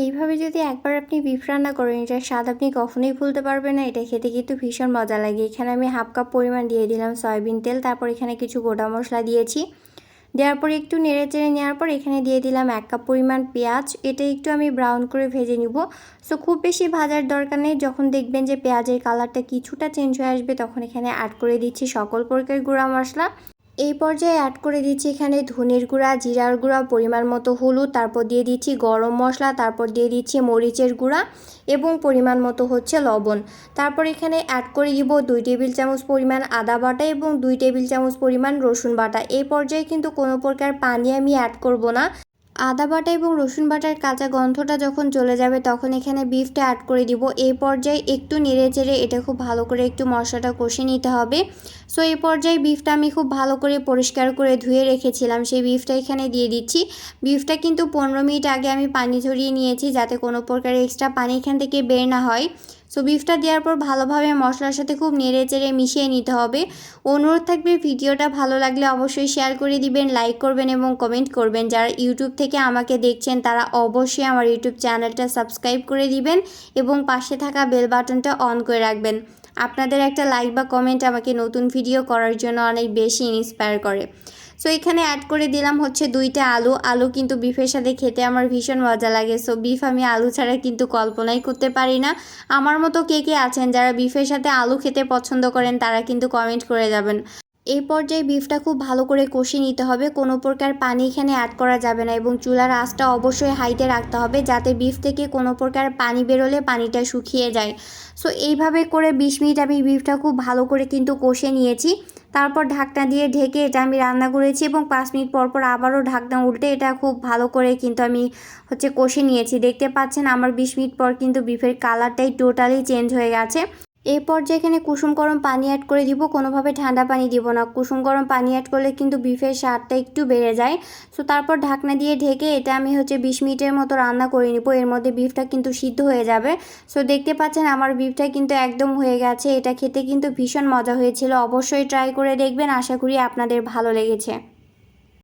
এইভাবে যদি একবার আপনি বিফ রান্না করেন, এটার স্বাদ আপনি কখনোই ভুলতে পারবেন না। এটা খেতে কিন্তু ভীষণ মজা লাগে। এখানে আমি হাফ কাপ পরিমাণ দিয়ে দিলাম সয়াবিন তেল, তারপর এখানে কিছু গোটা মশলা দিয়েছি। দেওয়ার পরে একটু নেড়েচেড়ে নেওয়ার পর এখানে দিয়ে দিলাম 1 কাপ পরিমাণ পেঁয়াজ। এটা একটু আমি ব্রাউন করে ভেজে নিব। সো খুব বেশি ভাজার দরকার নেই। যখন দেখবেন যে পেঁয়াজের কালারটা কিছুটা চেঞ্জ হয়ে আসবে, তখন এখানে অ্যাড করে দিচ্ছি সকল প্রকারের গুঁড়া মশলা। এই পর্যায়ে অ্যাড করে দিচ্ছি এখানে ধনের গুঁড়া, জিরার গুঁড়া, পরিমাণ মতো হলুদ, তারপর দিয়ে দিচ্ছি গরম মশলা, তারপর দিয়ে দিচ্ছি মরিচের গুঁড়া এবং পরিমাণ মতো হচ্ছে লবণ। তারপর এখানে অ্যাড করে দিব 2 টেবিল চামচ পরিমাণ আদা বাটা এবং 2 টেবিল চামচ পরিমাণ রসুন বাটা। এই পর্যায়ে কিন্তু কোনো প্রকার পানি আমি অ্যাড করব না। আদা বাটা এবং রসুন বাটার কাঁচা গন্ধটা যখন চলে যাবে, তখন এখানে বিফটা অ্যাড করে দিব। এই পর্যায়ে একটু নেড়েচেড়ে এটা খুব ভালো করে একটু মশলাটা কষে নিতে হবে। সো এই পর্যায়ে বিফটা আমি খুব ভালো করে পরিষ্কার করে ধুয়ে রেখেছিলাম, সেই বিফটা এখানে দিয়ে দিচ্ছি। বিফটা কিন্তু 15 মিনিট আগে আমি পানি ঝরিয়ে নিয়েছি, যাতে কোনো প্রকার এক্সট্রা পানি এখান থেকে বের না হয়। সো বিফটা দেওয়ার পর ভালোভাবে মশলার সাথে খুব নেড়েচেড়ে মিশিয়ে নিতে হবে। অনুরোধ থাকবে ভিডিওটা ভালো লাগলে অবশ্যই শেয়ার করে দিবেন, লাইক করবেন এবং কমেন্ট করবেন। যারা ইউটিউব থেকে আমাকে দেখছেন তারা অবশ্যই আমার ইউটিউব চ্যানেলটা সাবস্ক্রাইব করে দিবেন এবং পাশে থাকা বেল বাটনটা অন করে রাখবেন। আপনাদের একটা লাইক বা কমেন্ট আমাকে নতুন ভিডিও করার জন্য অনেক বেশি ইন্সপায়ার করে। সো এখানে অ্যাড করে দিলাম হচ্ছে 2টা আলু। আলু কিন্তু বিফের সাথে খেতে আমার ভীষণ মজা লাগে। সো বিফ আমি আলু ছাড়া কিন্তু কল্পনাই করতে পারি না। আমার মতো কে কে আছেন যারা বিফের সাথে আলু খেতে পছন্দ করেন, তারা কিন্তু কমেন্ট করে যাবেন। এই পর্যায়ে বিফটা খুব ভালো করে কষিয়ে নিতে হবে। কোনো প্রকার পানি এখানে অ্যাড করা যাবে না এবং চুলার আঁচটা অবশ্যই হাইতে রাখতে হবে, যাতে বিফ থেকে কোনো প্রকার পানি বেরোলে পানিটা শুকিয়ে যায়। সো এইভাবে করে 20 মিনিট আমি বিফটা খুব ভালো করে কিন্তু কষে নিয়েছি। তারপর ঢাকনা দিয়ে ঢেকে এটা আমি রান্না করেছি এবং 5 মিনিট পর পর আবারও ঢাকনা উল্টে এটা খুব ভালো করে কিন্তু আমি কষে নিয়েছি। দেখতে পাচ্ছেন আমার 20 মিনিট পর কিন্তু বিফের কালারটাই টোটালি চেঞ্জ হয়ে গেছে। এই পর্যায়ে এখানে কুসুম গরম পানি অ্যাড করে দিব। কোনোভাবে ঠান্ডা পানি দিব না। কুসুম গরম পানি অ্যাড করলে কিন্তু বিফের স্বাদটা একটু বেড়ে যায়। সো তারপর ঢাকনা দিয়ে ঢেকে এটা আমি 20 মিনিটের মতো রান্না করে নিব। এর মধ্যে বিফটা কিন্তু সিদ্ধ হয়ে যাবে। সো দেখতে পাচ্ছেন আমার বিফটা কিন্তু একদম হয়ে গেছে। এটা খেতে কিন্তু ভীষণ মজা হয়েছিল। অবশ্যই ট্রাই করে দেখবেন। আশা করি আপনাদের ভালো লেগেছে।